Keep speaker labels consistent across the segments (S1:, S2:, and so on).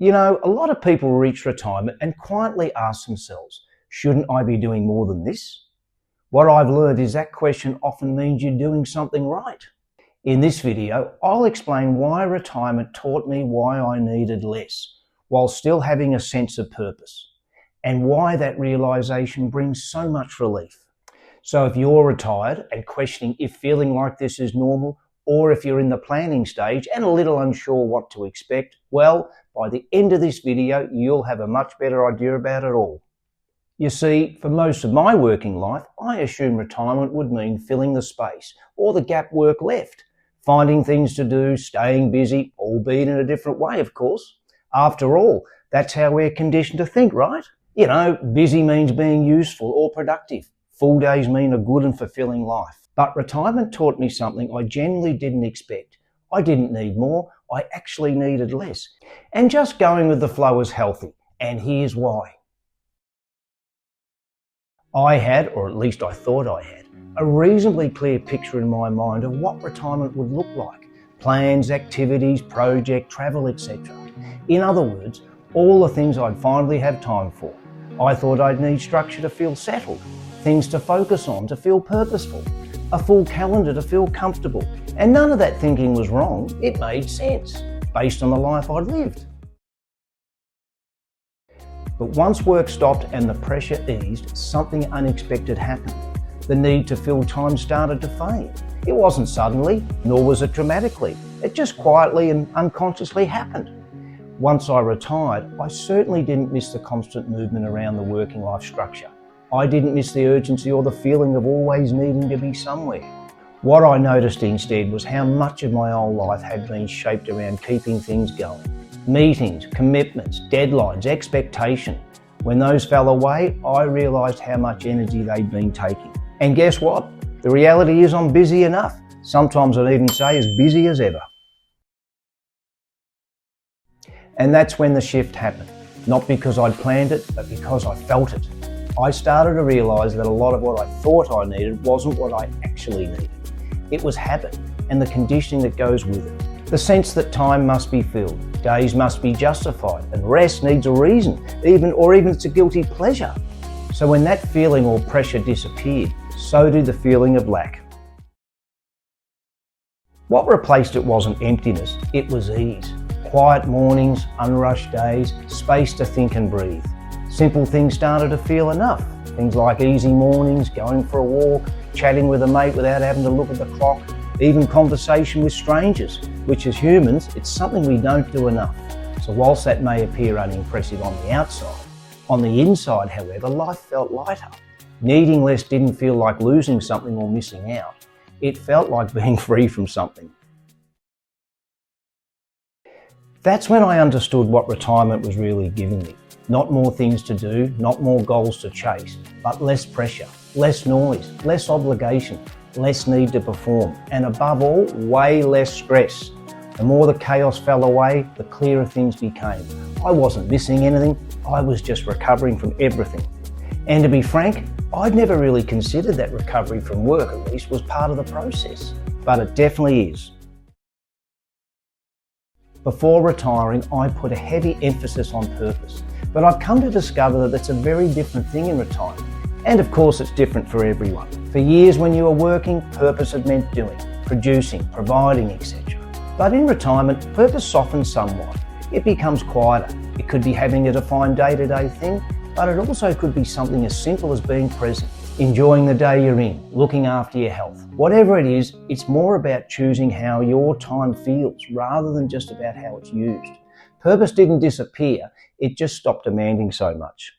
S1: You know, a lot of people reach retirement and quietly ask themselves, shouldn't I be doing more than this? What I've learned is that question often means you're doing something right. In this video, I'll explain why retirement taught me why I needed less, while still having a sense of purpose, and why that realization brings so much relief. So if you're retired and questioning if feeling like this is normal, or if you're in the planning stage and a little unsure what to expect, well, by the end of this video, you'll have a much better idea about it all. You see, for most of my working life, I assumed retirement would mean filling the space or the gap work left, finding things to do, staying busy, albeit in a different way, of course. After all, that's how we're conditioned to think, right? You know, busy means being useful or productive. Full days mean a good and fulfilling life. But retirement taught me something I genuinely didn't expect. I didn't need more, I actually needed less. And just going with the flow is healthy, and here's why. I had, or at least I thought I had, a reasonably clear picture in my mind of what retirement would look like. Plans, activities, project, travel, etc. In other words, all the things I'd finally have time for. I thought I'd need structure to feel settled, things to focus on to feel purposeful, a full calendar to feel comfortable. And none of that thinking was wrong, it made sense, based on the life I'd lived. But once work stopped and the pressure eased, something unexpected happened. The need to fill time started to fade. It wasn't suddenly, nor was it dramatically. It just quietly and unconsciously happened. Once I retired, I certainly didn't miss the constant movement around the working life structure. I didn't miss the urgency or the feeling of always needing to be somewhere. What I noticed instead was how much of my old life had been shaped around keeping things going. Meetings, commitments, deadlines, expectation. When those fell away, I realised how much energy they'd been taking. And guess what? The reality is I'm busy enough. Sometimes I'd even say as busy as ever. And that's when the shift happened. Not because I'd planned it, but because I felt it. I started to realise that a lot of what I thought I needed wasn't what I actually needed. It was habit and the conditioning that goes with it. The sense that time must be filled, days must be justified, and rest needs a reason, even it's a guilty pleasure. So when that feeling or pressure disappeared, so did the feeling of lack. What replaced it wasn't emptiness, it was ease. Quiet mornings, unrushed days, space to think and breathe. Simple things started to feel enough. Things like easy mornings, going for a walk, chatting with a mate without having to look at the clock, even conversation with strangers, which as humans, it's something we don't do enough. So whilst that may appear unimpressive on the outside, on the inside, however, life felt lighter. Needing less didn't feel like losing something or missing out. It felt like being free from something. That's when I understood what retirement was really giving me. Not more things to do, not more goals to chase, but less pressure, less noise, less obligation, less need to perform, and above all, way less stress. The more the chaos fell away, the clearer things became. I wasn't missing anything, I was just recovering from everything. And to be frank, I'd never really considered that recovery from work, at least, was part of the process, but it definitely is. Before retiring, I put a heavy emphasis on purpose, but I've come to discover that that's a very different thing in retirement. And of course, it's different for everyone. For years when you were working, purpose had meant doing, producing, providing, etc. But in retirement, purpose softens somewhat. It becomes quieter. It could be having a defined day-to-day thing, but it also could be something as simple as being present, enjoying the day you're in, looking after your health. Whatever it is, it's more about choosing how your time feels rather than just about how it's used. Purpose didn't disappear, it just stopped demanding so much.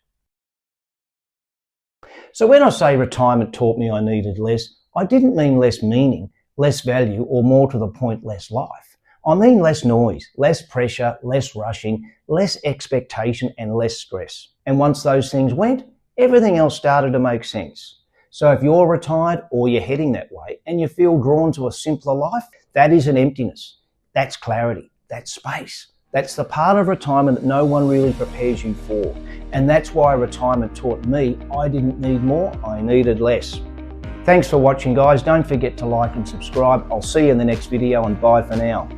S1: So when I say retirement taught me I needed less, I didn't mean less meaning, less value, or more to the point, less life. I mean less noise, less pressure, less rushing, less expectation, and less stress. And once those things went, everything else started to make sense. So if you're retired or you're heading that way and you feel drawn to a simpler life, that isn't emptiness. That's clarity. That's space. That's the part of retirement that no one really prepares you for. And that's why retirement taught me I didn't need more, I needed less. Thanks for watching, guys. Don't forget to like and subscribe. I'll see you in the next video, and bye for now.